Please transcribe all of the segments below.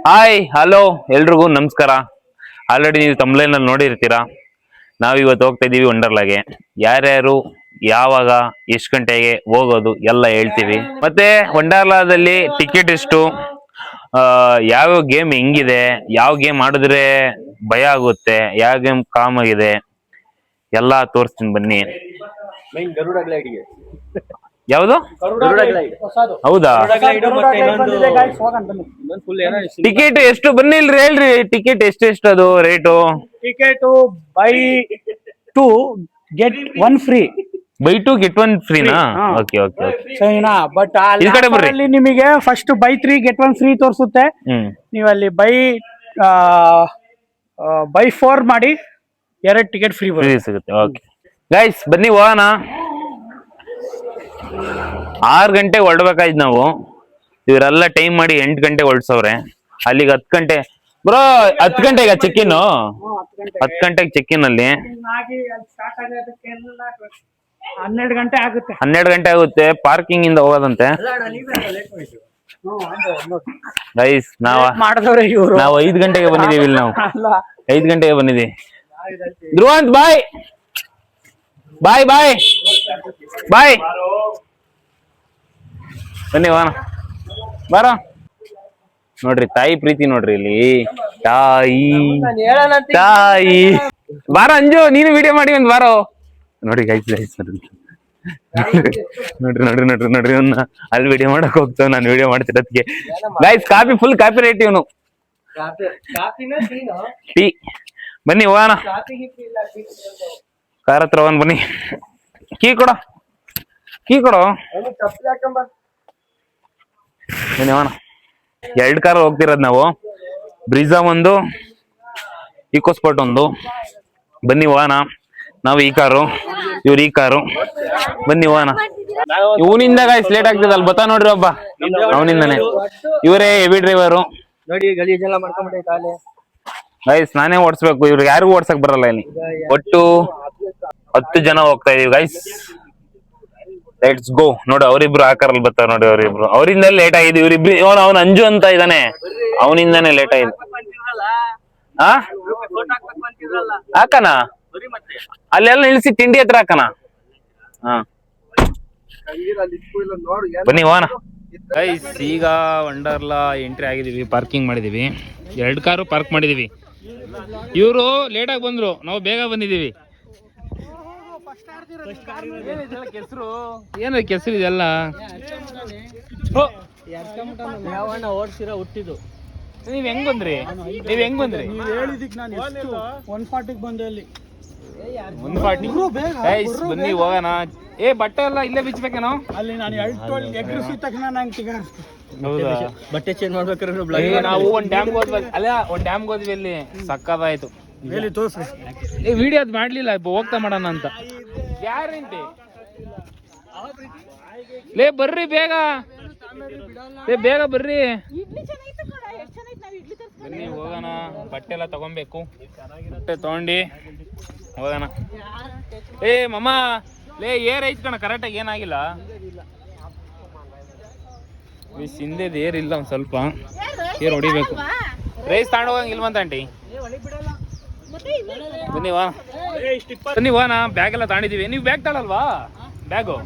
Hi hello ಎಲ್ರಿಗೂ ನಮಸ್ಕಾರ. Already ನೀವು ತಮ್ಲೈನಲ್ಲಿ ನೋಡಿರ್ತೀರಾ. ನಾವಿವತ್ತು ಹೋಗ್ತಾ ಇದೀವಿ ವಂಡರ್ಲಾಗೆ. ಯಾರ್ಯಾರು ಯಾವಾಗ ಎಷ್ಟು ಗಂಟೆಗೆ ಹೋಗೋದು ಎಲ್ಲ ಹೇಳ್ತೀವಿ. ಮತ್ತೆ ವಂಡರ್ಲಾದಲ್ಲಿ ಟಿಕೆಟ್ ಎಷ್ಟು, ಯಾವ ಗೇಮ್ ಹೆಂಗಿದೆ, ಯಾವ ಗೇಮ್ ಆಡಿದ್ರೆ ಭಯ ಆಗುತ್ತೆ, ಯಾವ ಗೇಮ್ ಕಾಮ್ ಆಗಿದೆ ಎಲ್ಲ ತೋರಿಸ್ತೀನಿ ಬನ್ನಿ. ಯಾವುದು? ಹೌದಾ? ಟಿಕೆಟ್ ಎಷ್ಟು ಬನ್ನಿ ಇಲ್ರಿ, ಹೇಳ್ರಿ ಟಿಕೆಟ್ ಎಷ್ಟು ಅದು rate? Ticket buy 2 get 1 free. Buy 2 get 1 ಫ್ರೀನಾ? ಓಕೆ ಓಕೆ ಸರಿನಾ? ಬಟ್ ಈ ಕಡೆ ಬರ್ರಿ. ಅಲ್ಲಿ ನಿಮಗೆ ಫಸ್ಟ್ ಬೈ 3 get 1 ಫ್ರೀ ತೋರಿಸುತ್ತೆ. ನೀವು ಅಲ್ಲಿ ಬೈ 4 ಮಾಡಿ 2 ಟಿಕೆಟ್ ಫ್ರೀ ಸಿಗುತ್ತೆ. ಓಕೆ ಗೈಸ್ ಬನ್ನಿ ಹೋಗೋಣ. 6 ಗಂಟೆಗೆ ಹೊರಡ್ಬೇಕಾಯ್ತು ನಾವು. ಇವರೆಲ್ಲ ಟೈಮ್ ಮಾಡಿ 8 ಗಂಟೆಗೆ ಹೊರಡ್ಸವ್ರೆ. ಅಲ್ಲಿಗೆ 10 ಗಂಟೆ ಬ್ರೋ, 10 ಗಂಟೆಗೆ ಚೆಕ್ ಇನ್. 10 ಗಂಟೆಗೆ ಚೆಕ್ ಇನ್ ಅಲ್ಲಿ 12 ಗಂಟೆ ಆಗುತ್ತೆ. 12 ಗಂಟೆ ಆಗುತ್ತೆ ಪಾರ್ಕಿಂಗ್ ಇಂದ ಹೋಗೋದಂತೆ. ಗೈಸ್ ನಾವು 5 ಗಂಟೆಗೆ ಬಂದಿದೀವಿ ಇಲ್ಲಿ. ನಾವು 5 ಗಂಟೆಗೆ ಬಂದಿದ್ದೀವಿ. ಧ್ರುವಂತ್ ಬಾಯ್ ಬಾಯ್ ಬಾಯ್ ಬಾಯ್. ಬನ್ನಿ ಹೋಗೋಣ ಬಾರ. ನೋಡ್ರಿ ತಾಯಿ ಪ್ರೀತಿ ನೋಡ್ರಿ ಇಲ್ಲಿ. ತಾಯಿ ಬಾರ. ಅಂಜು ನೀನು ವಿಡಿಯೋ ಮಾಡಿ ಒಂದ್ ಬಾರೋ. ನೋಡಿ ಗೈಸ್ ನೋಡ್ರಿ ಅಲ್ಲಿ ವಿಡಿಯೋ ಮಾಡಕ್ ಹೋಗ್ತಾವ, ನಾನು ವಿಡಿಯೋ ಮಾಡ್ತಿರೋದಕ್ಕೆ. Guys coffee full coffee rate ಇವನು. ಟೀ ಬನ್ನಿ ಹೋಗೋಣ. ಕಾರ್ ಹತ್ರ ಹೋಗೋಣ ಬನ್ನಿ. ಕೀ ಕೊಡೋ ಬನ್ನಿ ಹೋಗೋಣ. 2 ಕಾರ್ ಹೋಗ್ತಿರೋದ್ ನಾವು. ಬ್ರಿಜಾ ಒಂದು, ಇಕೋ ಸ್ಪಾಟ್ ಒಂದು. ಬನ್ನಿ ಹೋಗೋಣ. ನಾವು ಈ ಕಾರು, ಇವ್ರು ಈ ಕಾರು. ಬನ್ನಿ ಹೋಗೋಣ. ಇವನಿಂದ ಗಾಯ್ಸ್ ಲೇಟ್ ಆಗ್ತದೆ. ಅಲ್ಲಿ ಬತ್ತಾ ನೋಡ್ರಿ ಒಬ್ಬ, ಅವನಿಂದಾನೆ. ಇವರೇ ಹೆವಿ ಡ್ರೈವರು ನೋಡಿ. ಗಲೀಜೆಲ್ಲ ಮಾಡ್ಕೊಂಡ್ಬಿಟ್ಟೆ ಗೈಸ್. ನಾನೇ ಓಡಿಸ್ಬೇಕು, ಇವ್ರಿಗೆ ಯಾರಿಗೂ ಓಡ್ಸಕ್ ಬರಲ್ಲ ಇಲ್ಲಿ. ಒಟ್ಟು 10 ಜನ ಹೋಗ್ತಾ ಇದೀವಿ ಗೈಸ್. Let's go. ನೋಡಿ ಅವರಿಬ್ರು ಆ ಕಾರಲ್ಲಿ ಬರ್ತಾರ ನೋಡಿ. ಅವರಿಬ್ರು ಅವರಿಂದ ಲೇಟ್ ಆಗಿದೆ. ಇವ್ರಿಬ್ರು ಅವನು ಅಂಜು ಅಂತ ಇದ್ದಾನೆ, ಅವನಿಂದಾನೆ ಲೇಟ್ ಆಗಿದೆ. ಹಾಕನ ಅಲ್ಲೆಲ್ಲ ನಿಲ್ಸಿ ತಿಂಡಿ ಹತ್ರ ಹಾಕನ. ಬನ್ನಿ ಹೋಗೋಣ ಗೈಸ್. ಈಗ ವಂಡರ್ಲಾ ಎಂಟ್ರಿ ಆಗಿದೀವಿ. ಪಾರ್ಕಿಂಗ್ ಮಾಡಿದೀವಿ. 2 ಕಾರು ಪಾರ್ಕ್ ಮಾಡಿದೀವಿ. ಇವರು ಲೇಟ್ ಆಗಿ ಬಂದ್ರು, ನಾವು ಬೇಗ ಬಂದಿದೀವಿ. ಕೆಸರು ಏನ ಕೆಸರು ಇದೆಲ್ಲ. ಓಡಿಸಿರೋ ಹುಟ್ಟಿದ್ದು. ನೀವ್ ಹೆಂಗ್ ಬಂದ್ರಿ? ಹೇಳಿದಿಕ್ ನಾನು 140 ಬಂದೆ ಅಲ್ಲಿ. 140 ಗೈಸ್ ಬನ್ನಿ ಹೋಗೋಣ. ಬಟ್ಟೆ ಎಲ್ಲ ಇಲ್ಲೇ ಬಿಚ್ಚಬೇಕೇನೋ ಅಲ್ಲಿ. ನಾನು ಎಗ್ರಿಸಿದ ತಕ್ಷಣ ನಂಗೆ ಬಟ್ಟೆ ಚೇಂಜ್ ಮಾಡ್ಬೇಕಾದ್ರೆ ನಾವು ಒಂದ್ ಡ್ಯಾಮ್ಗೆ ಹೋದ್ವಿ. ಅಲ್ಲ ಒಂದ್ ಡ್ಯಾಮ್ಗೆ ಹೋದ್ವಿ, ಅಲ್ಲಿ ಸಕ್ಕದಾಯ್ತು. ವಿಡಿಯೋ ಅದ್ ಮಾಡ್ಲಿಲ್ಲ, ಹೋಗ್ತಾ ಮಾಡೋಣ ಅಂತ. ಗ್ಯಾರಂಟಿ ಲೇ ಬರ್ರಿ ಬೇಗ, ಬೇಗ ಬರ್ರಿ. ಬನ್ನಿ ಹೋಗೋಣ. ಬಟ್ಟೆ ಎಲ್ಲ ತಗೊಬೇಕು. ಬಟ್ಟೆ ತಗೊಂಡಿ ಹೋಗೋಣ. ಮಮ್ಮ ಲೇ ಏರ್ ಐತ್ ಕಣ ಕರೆಕ್ಟಾಗಿ, ಏನಾಗಿಲ್ಲ. ಹಿಂದೆದು ಏರ್ ಇಲ್ಲ, ಒಂದ್ ಸ್ವಲ್ಪ ಏರ್ ಹೊಡಿಬೇಕು. ರೈಸ್ ತಗೊಂಡು ಹೋಗಂಗಿಲ್ವಂತ ಆಂಟಿ. ಬನ್ನಿ ಹೋಗೋಣ. ಬ್ಯಾಗ್ ಎಲ್ಲ ತಗೊಂಡಿದೀವಿ. ನೀವು ಬ್ಯಾಗ್ ತಗೊಳಲ್ವಾ? ಬ್ಯಾಗು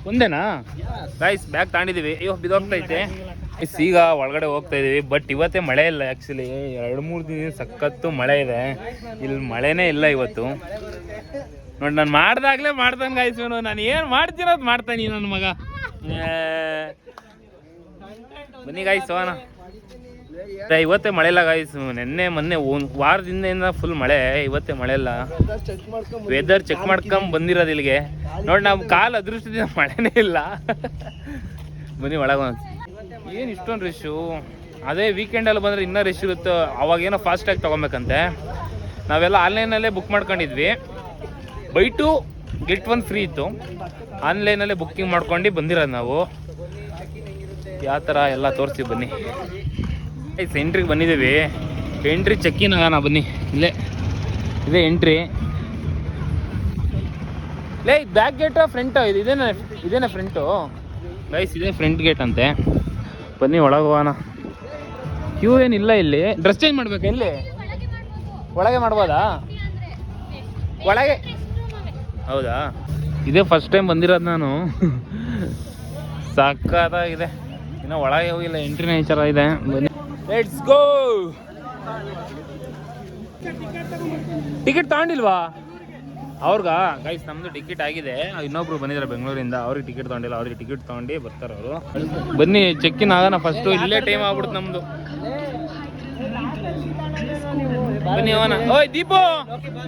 ಒಂದೇನಾ ಗೈಸ್? ಬ್ಯಾಗ್ ತಗೊಂಡಿದೀವಿ. ಬಿದೋಗ್ತೈತೆ. ಈಗ ಒಳಗಡೆ ಹೋಗ್ತಾ ಇದೀವಿ. ಬಟ್ ಇವತ್ತೇ ಮಳೆ ಇಲ್ಲ. ಆಕ್ಚುಲಿ 2-3 ದಿನ ಸಖತ್ತು ಮಳೆ ಇದೆ. ಇಲ್ಲಿ ಮಳೆನೇ ಇಲ್ಲ ಇವತ್ತು. ನೋಡಿ ನಾನು ಮಾಡ್ದಾಗ್ಲೇ ಮಾಡ್ತಾನೆ ಗೈಸ್. ನಾನು ಏನ್ ಮಾಡ್ತೀನೋದು ಮಾಡ್ತಾನೆ ನನ್ನ ಮಗ. ಬನ್ನಿ ಗೈಸ್ ಹೋಗೋಣ. ಇವತ್ತೇ ಮಳೆ ಇಲ್ಲ ಗೈಸ್. ಮೊನ್ನೆ ವಾರದಿಂದ ಫುಲ್ ಮಳೆ. ಇವತ್ತೇ ಮಳೆ ಇಲ್ಲ. ವೆದರ್ ಚೆಕ್ ಮಾಡ್ಕೊಂಡ್ ಬಂದಿರೋದು ಇಲ್ಲಿಗೆ. ನೋಡಿ ನಾವು ಕಾಲು ಅದೃಷ್ಟದಿಂದ ಮಳೆನೇ ಇಲ್ಲ. ಬನ್ನಿ ಒಳಗ. ಏನು ಇಷ್ಟೊಂದು ರಶ್ಶು. ಅದೇ ವೀಕೆಂಡಲ್ಲಿ ಬಂದರೆ ಇನ್ನೂ ರಶ್ ಇರುತ್ತೆ. ಅವಾಗೇನೋ ಫಾಸ್ಟಾಗಿ ತೊಗೊಬೇಕಂತೆ. ನಾವೆಲ್ಲ ಆನ್ಲೈನಲ್ಲೇ ಬುಕ್ ಮಾಡ್ಕೊಂಡಿದ್ವಿ. ಬೈ 2 get 1 ಫ್ರೀ ಇತ್ತು. ಆನ್ಲೈನಲ್ಲೇ ಬುಕ್ಕಿಂಗ್ ಮಾಡ್ಕೊಂಡು ಬಂದಿರೋದು ನಾವು. ಯಾವ ಥರ ಎಲ್ಲ ತೋರಿಸ್ತೀವಿ ಬನ್ನಿ. ಎಂಟ್ರಿಗೆ ಬಂದಿದ್ದೀವಿ. ಎಂಟ್ರಿ ಚೆಕ್ ಇನ್ ಆಗೋಣ ಬನ್ನಿ. ಇದೇ ಎಂಟ್ರಿ. Back gate front? ಇದೇನೇ ಫ್ರಂಟು ಗೈಸ್. ಇದೇ ಫ್ರಂಟ್ ಗೇಟ್ ಅಂತೆ. ಬನ್ನಿ ಒಳಗೆ ಹೋಗೋಣ. ಕ್ಯೂ ಏನಿಲ್ಲ ಇಲ್ಲಿ. ಡ್ರೆಸ್ ಚೇಂಜ್ ಮಾಡ್ಬೇಕಾ ಇಲ್ಲಿ? ಒಳಗೆ ಮಾಡ್ಬೋದಾ? ಒಳಗೆ ಹೌದಾ? ಇದೇ ಫಸ್ಟ್ ಟೈಮ್ ಬಂದಿರೋದು ನಾನು. ಸಕ್ಕತ್ತಾಗಿದೆ. ಇನ್ನು ಒಳಗೆ ಹೋಗಿಲ್ಲ, ಎಂಟ್ರಿನೇ ಈ ಥರ ಇದೆ. ಬನ್ನಿ, ಲೆಟ್ಸ್ ಗೋ. ಟಿಕೆಟ್ ತಗೊಂಡಿಲ್ವಾ ಅವ್ರಿಗ? ಗೈಸ್ ನಮ್ದು ಟಿಕೆಟ್ ಆಗಿದೆ. ಇನ್ನೊಬ್ರು ಬಂದಿದ್ದಾರೆ ಬೆಂಗಳೂರಿಂದ, ಅವ್ರಿಗೆ ಟಿಕೆಟ್ ತಗೊಂಡಿಲ್ಲ. ಅವ್ರಿಗೆ ಟಿಕೆಟ್ ತಗೊಂಡು ಬರ್ತಾರೆ ಅವರು. ಬನ್ನಿ ಚೆಕ್ ಇನ್ ಆಗೋಣ ಫಸ್ಟು. ಇಲ್ಲೇ ಟೈಮ್ ಆಗ್ಬಿಡುತ್ತೆ ನಮ್ದು. ಬನ್ನಿ ಅವನ. ಓಯ್ ದೀಪು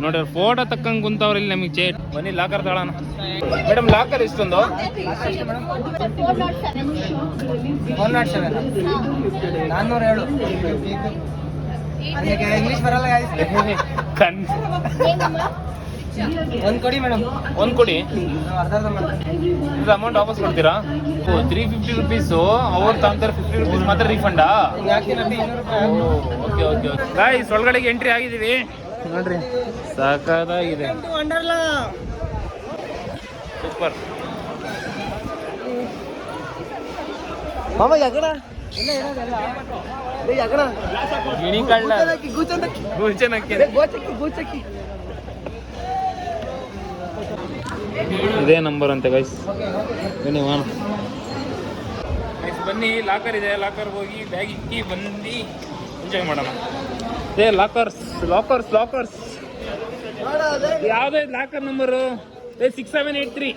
ನೋಡಿ, ಅವ್ರು ಫೋಟೋ ತಕ್ಕಂಗೆ ಕುಂತವ್ರು ಇಲ್ಲಿ ನಮಗೆ ಚೇಟ್. ಬನ್ನಿ ಲಾಕರ್ ತಗೊಳ್ಳೋಣ. ಮೇಡಮ್ ಲಾಕರ್ ಎಷ್ಟೊಂದು? 407 ಇಂಗ್ಲಿಷ್ ಬರಲ್ಲ. ಒಂದ್ ಕೊಡಿ ಮೇಡಮ್, ಒಂದು ಕೊಡಿ. ಅರ್ಧ ಅಮೌಂಟ್ ವಾಪಸ್ ಕೊಡ್ತೀರಾ? 350 ರುಪೀಸು ಅವ್ರು ತಗೊಂತಾರೆ, 50 ರುಪೀಸ್ ಮಾತ್ರ ರೀಫಂಡಾ? Okay okay okay. ಗಾಯ್ಸ್ ಒಳಗಡೆಗೆ ಎಂಟ್ರಿ ಆಗಿದ್ದೀವಿ ನೋಡ್ರಿ, ಸಾಕಾಗಿದೆ. ಸೂಪರ್. ಗಿಣಿ ಕಳ್ಳ ಗೂಚನಕ್ಕೆ ಇದೇ ನಂಬರ್ ಅಂತೆ ಗೈಸ್. ಬನ್ನಿ ಗೈಸ್ ಬನ್ನಿ, ಲಾಕರ್ ಇದೆ. ಲಾಕರ್ ಹೋಗಿ ಬ್ಯಾಗ್ ಇಕ್ಕಿ ಬಂದು ಎಂಜಾಯ್ ಮಾಡೋಣ. ಏ ಲಾಕರ್ಸ್ ಲಾಕರ್ಸ್ ಲಾಕರ್ಸ್ ಯಾವುದೇ ಲಾಕರ್ ನಂಬರು? 6783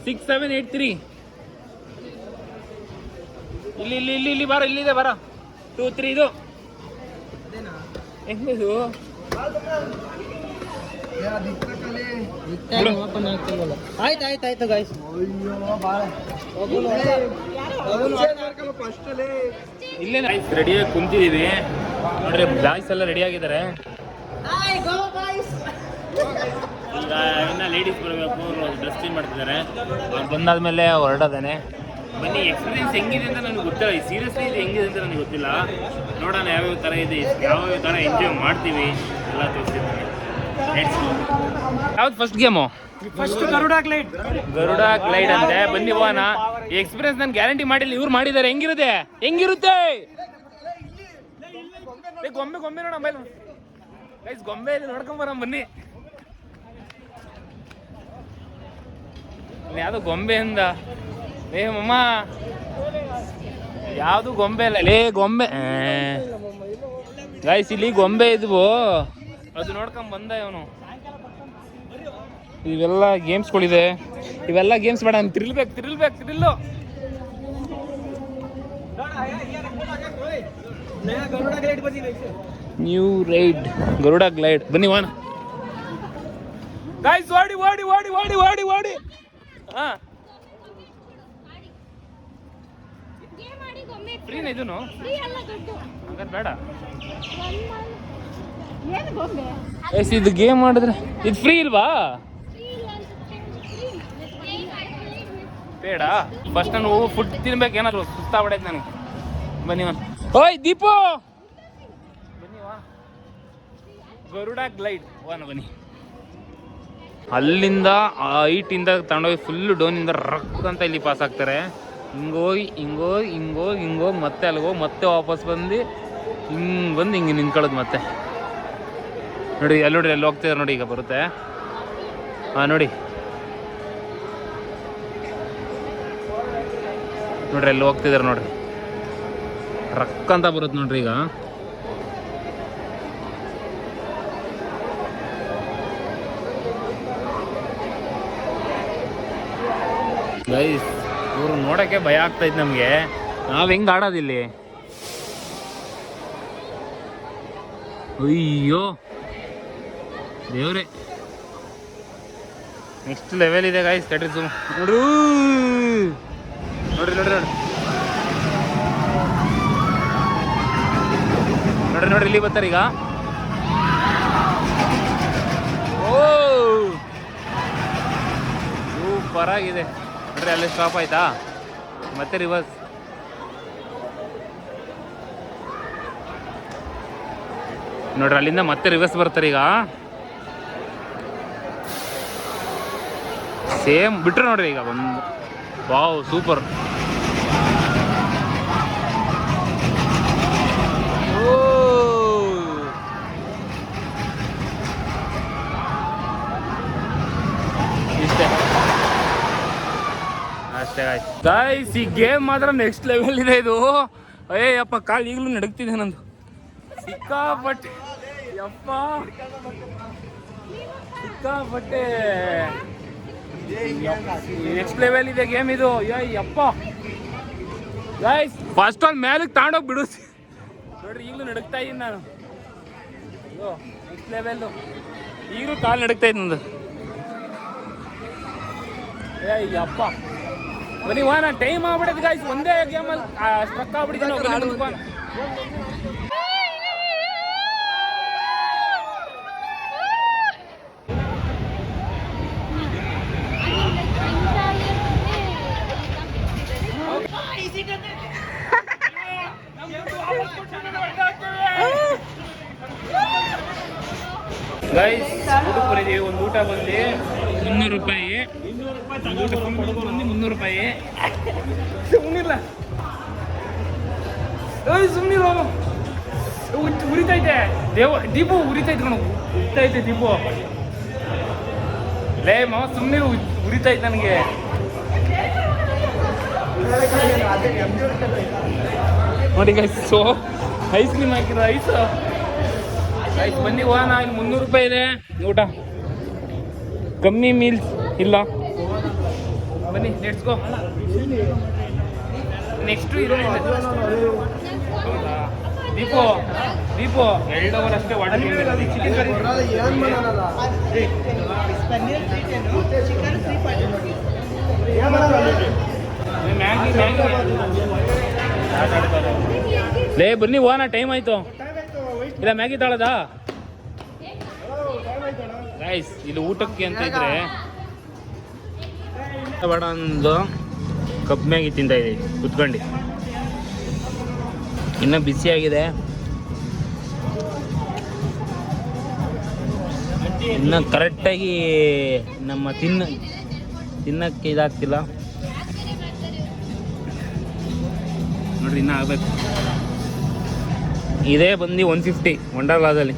6783. ಇಲ್ಲಿ ಇಲ್ಲಿ ಇಲ್ಲಿ ಇಲ್ಲಿ ಬರ, ಇಲ್ಲಿದೆ ಬರ. 2 3 ಇದು ಹೆಂಗಿದು? ಆಯ್ತಾಯ್ತಾಯ್ತು ಗೈಸ್. ಇಲ್ಲೇ ರೆಡಿಯಾಗಿ ಕುಂತಿದೀವಿ ನೋಡ್ರಿ. ಬಾಯ್ಸ್ ಎಲ್ಲ ರೆಡಿ ಆಗಿದ್ದಾರೆ. ಈಗ ಇನ್ನ ಲೇಡೀಸ್ ಬರಬೇಕು, ಡ್ರೆಸ್ ಚೇಂಜ್ ಮಾಡ್ತಿದ್ದಾರೆ. ಅವ್ರು ಬಂದಾದ್ಮೇಲೆ ಹೊರಡೋದೇನೆ. ಬನ್ನಿ, ಎಕ್ಸ್ಪೀರಿಯನ್ಸ್ ಹೆಂಗಿದೆ ಅಂತ ನನಗೆ ಗೊತ್ತಿಲ್ಲ. ಸೀರಿಯಸ್ಲಿ ಇದು ಹೆಂಗಿದೆ ಅಂತ ನನಗೆ ಗೊತ್ತಿಲ್ಲ. ನೋಡೋಣ ಯಾವ್ಯಾವ ಥರ ಇದೆ, ಯಾವ್ಯಾವ ಥರ ಎಂಜಾಯ್ ಮಾಡ್ತೀವಿ ಎಲ್ಲ ತೋರಿಸ್ತಿದ್ದೀನಿ. ಯಾವ್ದು first game? First Garuda glide. Garuda glide ಅಂತೆ. ಬನ್ನಿ ಹೋಗೋಣ. ಈ ಎಕ್ಸ್ಪೀರಿಯನ್ಸ್ ನಾನು ಗ್ಯಾರಂಟಿ ಮಾಡಿಲ್ಲ, ಇವ್ರು ಮಾಡಿದ್ದಾರೆ. ಹೆಂಗಿರುತ್ತೆ ಹೆಂಗಿರುತ್ತೆ? ಗೊಂಬೆ ಗೊಂಬೆ ನೋಡ ಮೊಬೈಲ್ ಗೈಸ್, ಗೊಂಬೆ ಇಲ್ಲಿ ನೋಡ್ಕೊಂಬರ. ಬನ್ನಿ, ಯಾವ್ದು ಗೊಂಬೆ ಅಂದ? ಏ ಮಮ್ಮ, ಯಾವ್ದು ಗೊಂಬೆ ಅಲ್ಲ ಲೇ, ಗೊಂಬೆ ಗೈಸ್. ಇಲ್ಲಿ ಗೊಂಬೆ ಇದ್ವು, ಅದು ನೋಡ್ಕೊಂಡ್ ಬಂದ ಇವನು. ಇವೆಲ್ಲ ಗೇಮ್ಸ್ಗಳಿದೆ. ಇವೆಲ್ಲ ಗೇಮ್ಸ್ ಬೇಡ, ತಿರ್ಲ್ಬೇಕು ತಿರ್ಲ್ಬೇಕು ತಿರ್ಲು. New ride Garuda glide. ಬನ್ನಿ ವಾಣ ಗೈಸ್, ಓಡಿ ಓಡಿ ಓಡಿ ಓಡಿ ಓಡಿ ಓಡಿ. ಹಾ, ಫ್ರೀನ ಇದನ್ನು? ಹಂಗಾರೆ ಬೇಡ. ಎಸ್ ಇದು ಗೇಮ್ ಮಾಡಿದ್ರೆ ಇದು ಫ್ರೀ ಇಲ್ವಾ? ಬೇಡ. ಫಸ್ಟ್ ನಾನು ಫುಡ್ ತಿನ್ಬೇಕು, ಏನಾದ್ರು ಸುಸ್ತಾಗ್ಬಿಡೈತೆ ನನಗೆ. ಬನ್ನಿ ಒನ್. ಓಯ್ ದೀಪು ಬನ್ನಿ ವಾ. ಗರುಡ ಗ್ಲೈಡ್ ವಾನ ಬನ್ನಿ. ಅಲ್ಲಿಂದ ಆ ಹೈಟಿಂದ ತಗೊಂಡೋಗಿ ಫುಲ್ಲು ಡೌನಿಂದ ರಕ್ ಅಂತ ಇಲ್ಲಿ ಪಾಸ್ ಆಗ್ತಾರೆ. ಹಿಂಗೋಗಿ ಹಿಂಗೋಗಿ ಹಿಂಗೋಗಿ ಹಿಂಗೋಗಿ ಮತ್ತೆ ಅಲ್ಲಿಗೋಗಿ ಮತ್ತೆ ವಾಪಸ್ ಬಂದು ಹಿಂಗೆ ಬಂದು ಹಿಂಗೆ ನಿಂತ್ಕೊಳ್ಳೋದು ಮತ್ತೆ. ನೋಡಿ ಅಲ್ಲಿ ನೋಡ್ರಿ, ಅಲ್ಲಿ ಹೋಗ್ತಿದ್ದಾರೆ ನೋಡಿ, ಈಗ ಬರುತ್ತೆ. ಹಾಂ ನೋಡಿ ನೋಡ್ರಿ, ಅಲ್ಲಿ ಹೋಗ್ತಿದ್ದಾರೆ ನೋಡ್ರಿ, ರಕ್ ಅಂತ ಬರುತ್ತೆ ನೋಡ್ರಿ. ಈಗ ಗೈಸ್ ಇವ್ರು ನೋಡೋಕ್ಕೆ ಭಯ ಆಗ್ತೈತೆ ನಮಗೆ. ನಾವು ಹೆಂಗೆ ಆಡೋದಿಲ್ಲಿ? ಅಯ್ಯೋ ದೇವ್ರೆ, ನೆಕ್ಸ್ಟ್ ಲೆವೆಲ್ ಇದೆ ಗೈಸ್. ತಡ್ರಿ ಸುಮ್ಮ ನೋಡ್ರಿ ನೋಡ್ರಿ ನೋಡ್ರಿ ನೋಡ್ರಿ ನೋಡ್ರಿ ನೋಡ್ರಿ ಇಲ್ಲಿ ಬರ್ತಾರೆ ಈಗ. ಓ ಸೂಪರ್ ಆಗಿದೆ ನೋಡ್ರಿ. ಅಲ್ಲೇ ಸ್ಟಾಪ್ ಆಯ್ತಾ, ಮತ್ತೆ ರಿವರ್ಸ್. ನೋಡ್ರಿ ಅಲ್ಲಿಂದ ಮತ್ತೆ ರಿವರ್ಸ್ ಬರ್ತಾರೆ ಈಗ. ಸೇಮ್ ಬಿಟ್ರೆ ನೋಡ್ರಿ ಈಗ ಒಂದು. Wow super. ಗಾಯ್ಸ್ ಈ ಗೇಮ್ ಮಾತ್ರ ನೆಕ್ಸ್ಟ್ ಲೆವೆಲ್ ಇದೆ ಇದು. ಅಯ್ಯಪ್ಪ ಕಾಲು ಈಗಲೂ ನಡುಗ್ತಿದೆ ನಂದು ಸಿಕ್ಕಾಪಟ್ಟೆ. ಯಪ್ಪ ಸಿಕ್ಕಾಪಟ್ಟೆ ನೆಕ್ಸ್ಟ್ ಲೆವೆಲ್ ಇದೆ ಗೇಮ್ ಇದು. ಯಪ್ಪ ಗಾಯ್ಸ್ ಫಸ್ಟ್ ಆಲ್ ಮೇಲಕ್ಕೆ ತಗೊಂಡೋಗಿ ಬಿಡು ನೋಡ್ರಿ. ಈಗಲೂ ನಡುಗ್ತಾ ಇದ್ದೀನಿ ನಾನು. ನೆಕ್ಸ್ಟ್ ಲೆವೆಲ್ಲು ಈಗಲೂ ಕಾಲು ನಡುಗ್ತಾ ಇದ್ದು ನಂದು. ಯಪ್ಪ ಬನ್ನಿ ವಾನ ಟೈಮ್ ಆಗ್ಬಿಡೋದು ಗಾಯ್ಸ್. ಒಂದೇ ಗೇಮಲ್ಲಿ ಸ್ಟ್ರಕ್ ಆಗ್ಬಿಟ್ಟಿದ್ದೀನಿ. ಗೈಸ್ ಊಟ ಬಂದಿದ್ದೀವಿ. ಒಂದು ಊಟ ಬಂದು 300 ರೂಪಾಯಿ. ಒಂದು ಊಟ ಬಂದು 300 ರೂಪಾಯಿ. ಸುಮ್ಮನಿಲ್ಲ ಸುಮ್ಮನಿಲ್ಲ ಉರಿತೈತೆ ದೀಪು ಉರಿತೈತೆ ಕಣ. ಉರಿತೈತೆ ದೀಪು ಲೇ ಮಾವ ಸುಮ್ಮನೆ ಉರಿತೈತೆ ನನಗೆ. ನೋಡಿ ಗೈಸ್ ಸೊ ಐಸ್ ಕ್ರೀಮ್ ಹಾಕಿರೋ ಐಸ್ ಬನ್ನಿ ಹೋಗೋಣ. ಇಲ್ಲಿ 300 ರೂಪಾಯಿ ಇದೆ ಊಟ. ಕಮ್ಮಿ ಮೀಲ್ಸ್ ಇಲ್ಲ. ಬನ್ನಿ ಲೆಟ್ಸ್ ಗೋ. ನೆಕ್ಸ್ಟ್ ಇರೋ ದೀಪು 2 ಅವರ್ ಅಷ್ಟೇ ವಾಟರ್ ಲೇ ಬನ್ನಿ ಹೋಗೋಣ. ಟೈಮ್ ಆಯ್ತು. ಇಲ್ಲ ಮ್ಯಾಗಿ ತಾಳದಾ ಗೈಸ್. ಇಲ್ಲಿ ಊಟಕ್ಕೆ ಅಂತ ಇದ್ರೆ ಬೇಡ ಒಂದು ಕಪ್ ಮ್ಯಾಗಿ ತಿಂತಾ ಇದ್ದೀವಿ ಕುತ್ಕೊಂಡು. ಇನ್ನೂ ಬಿಸಿಯಾಗಿದೆ. ಇನ್ನು ಕರೆಕ್ಟಾಗಿ ನಮ್ಮ ತಿನ್ನಕ್ಕೆ ಇದಾಗ್ತಿಲ್ಲ ನೋಡ್ರಿ. ಇನ್ನೂ ಆಗಬೇಕು. ಇದೇ ಬಂದು 150 ವಂಡರ್ಲಾದಲ್ಲಿ.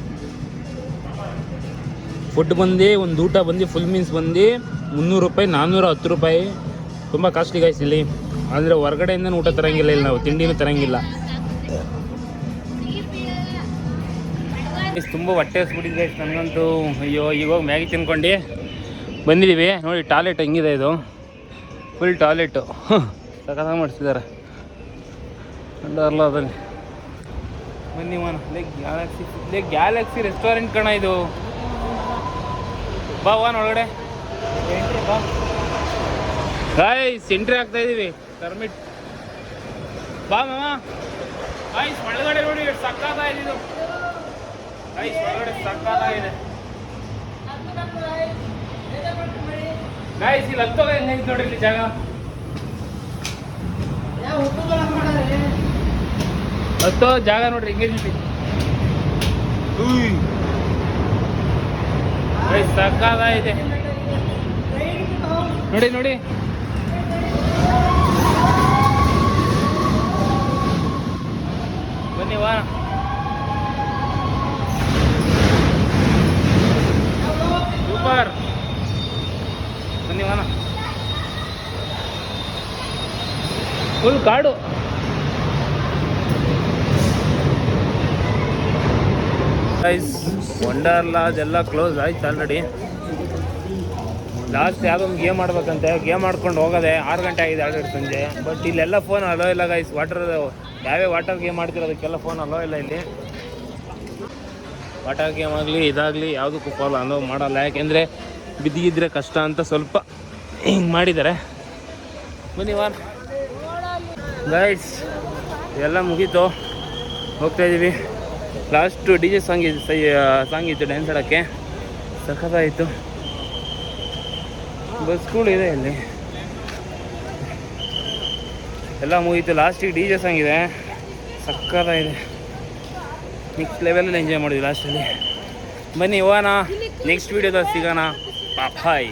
ಫುಡ್ ಬಂದು ಒಂದು ಊಟ ಬಂದು ಫುಲ್ ಮೀಲ್ಸ್ ಬಂದು 300 ರೂಪಾಯಿ 410 ರೂಪಾಯಿ. ತುಂಬ ಕಾಸ್ಟ್ಲಿ ಗೈಸ್ ಇಲ್ಲಿ. ಅಂದರೆ ಹೊರಗಡೆಯಿಂದ ಊಟ ತರಂಗಿಲ್ಲ ಇಲ್ಲಿ. ನಾವು ತಿಂಡಿನೂ ತರಂಗಿಲ್ಲ. ತುಂಬ ಹೊಟ್ಟೆ ಹಸ್ಬಿಟ್ಟಿದ್ದು ಗೈಸ್ ನನಗಂತೂ. ಅಯ್ಯೋ ಇವಾಗ ಮ್ಯಾಗಿ ತಿನ್ಕೊಂಡು ಬಂದಿದ್ದೀವಿ. ನೋಡಿ ಟಾಯ್ಲೆಟ್ ಹೆಂಗಿದೆ ಇದು. ಫುಲ್ ಟಾಯ್ಲೆಟು ಸಖತ್ತಾಗಿ ಮಾಡಿಸಿದ್ದಾರೆ ವಂಡರ್ಲಾದಲ್ಲಿ. ಬನ್ನಿ ಮಾನ ಗ್ಯಾಲಕ್ಸಿ ರೆಸ್ಟೋರೆಂಟ್ ಕಣ ಇದು. ಬಾ ವಾನ್ ಒಳಗಡೆ ಎಂಟ್ರಿ ಬಾ ಗಾಯ್ಸ್. ಎಂಟ್ರಿ ಆಗ್ತಾ ಇದೀವಿ. ಪರ್ಮಿಟ್ ಬಾ ಮಾಮ. ಗಾಯ್ಸ್ ಒಳಗಡೆ ನೋಡಿ ಸಕ್ಕತ್ತಾಗಿದೆ ಗಾಯ್ಸ್. ಒಳಗಡೆ ಸಕ್ಕತ್ತಾಗಿದೆ ಗಾಯ್ಸ್. ಇಲ್ಲಿ ಹತ್ತೋಗ ಹೆಂಗೈತೆ ನೋಡ್ರಿ ಇಲ್ಲಿ ಜಾಗ. ಹತ್ತೋ ಜಾಗ ನೋಡ್ರಿ ಹೆಂಗೈತಿ. ಸಕ್ಕತ್ತಾಗಿದೆ ನೋಡಿ. ಬನ್ನಿ ವಾ. ಸೂಪರ್. ಬನ್ನಿ ವಾನ. ಫುಲ್ ಕಾಡು. ವಂಡರ್ಲಾ ಅದೆಲ್ಲ ಕ್ಲೋಸ್ ಆಯ್ತು ಆಲ್ರೆಡಿ. ಲಾಸ್ಟ್ ಯಾವುದೊಂದು ಗೇಮ್ ಆಡ್ಬೇಕಂತೆ. ಗೇಮ್ ಆಡ್ಕೊಂಡು ಹೋಗೋದೆ 6 ಗಂಟೆ ಆಗಿದೆ ಆಲ್ರೆಡಿ ಸಂಜೆ. ಬಟ್ ಇಲ್ಲೆಲ್ಲ ಫೋನ್ ಅಲೋ ಇಲ್ಲ ಗೈಸ್. ಯಾವ್ಯಾವ ವಾಟರ್ ಗೇಮ್ ಆಡ್ತಿರೋದಕ್ಕೆಲ್ಲ ಫೋನ್ ಅಲೋ ಇಲ್ಲ ಇಲ್ಲಿ. ವಾಟರ್ ಗೇಮ್ ಆಗಲಿ ಇದಾಗಲಿ ಯಾವುದಕ್ಕೂ ಫೋನ್ ಅಲೋ ಮಾಡಲ್ಲ. ಯಾಕೆಂದರೆ ಬಿದ್ದಿಗಿದ್ರೆ ಕಷ್ಟ ಅಂತ ಸ್ವಲ್ಪ ಹಿಂಗೆ ಮಾಡಿದ್ದಾರೆ. ಬನ್ನಿ ವಾನ್ ಗೈಸ್. ಎಲ್ಲ ಮುಗೀತು. ಹೋಗ್ತಾಯಿದ್ದೀವಿ. ಲಾಸ್ಟು DJ ಸಾಂಗ್ ಇತ್ತು ಡ್ಯಾನ್ಸ್ ಆಡೋಕ್ಕೆ. ಸಖತ್ತಾಯಿತು. ಬಸ್ಗಳು ಇದೆ ಇಲ್ಲಿ. ಎಲ್ಲ ಮುಗೀತು. ಲಾಸ್ಟಿಗೆ DJ ಸಾಂಗ್ ಇದೆ. ಸಖತ್ತಾಗಿದೆ. ನೆಕ್ಸ್ಟ್ ಲೆವೆಲಲ್ಲಿ ಎಂಜಾಯ್ ಮಾಡಿದ್ವಿ ಲಾಸ್ಟಲ್ಲಿ. ಬನ್ನಿ ಹೋಗೋಣ. ನೆಕ್ಸ್ಟ್ ವೀಡಿಯೋದಲ್ಲಿ ಸಿಗೋಣ. ಬಾಯ್.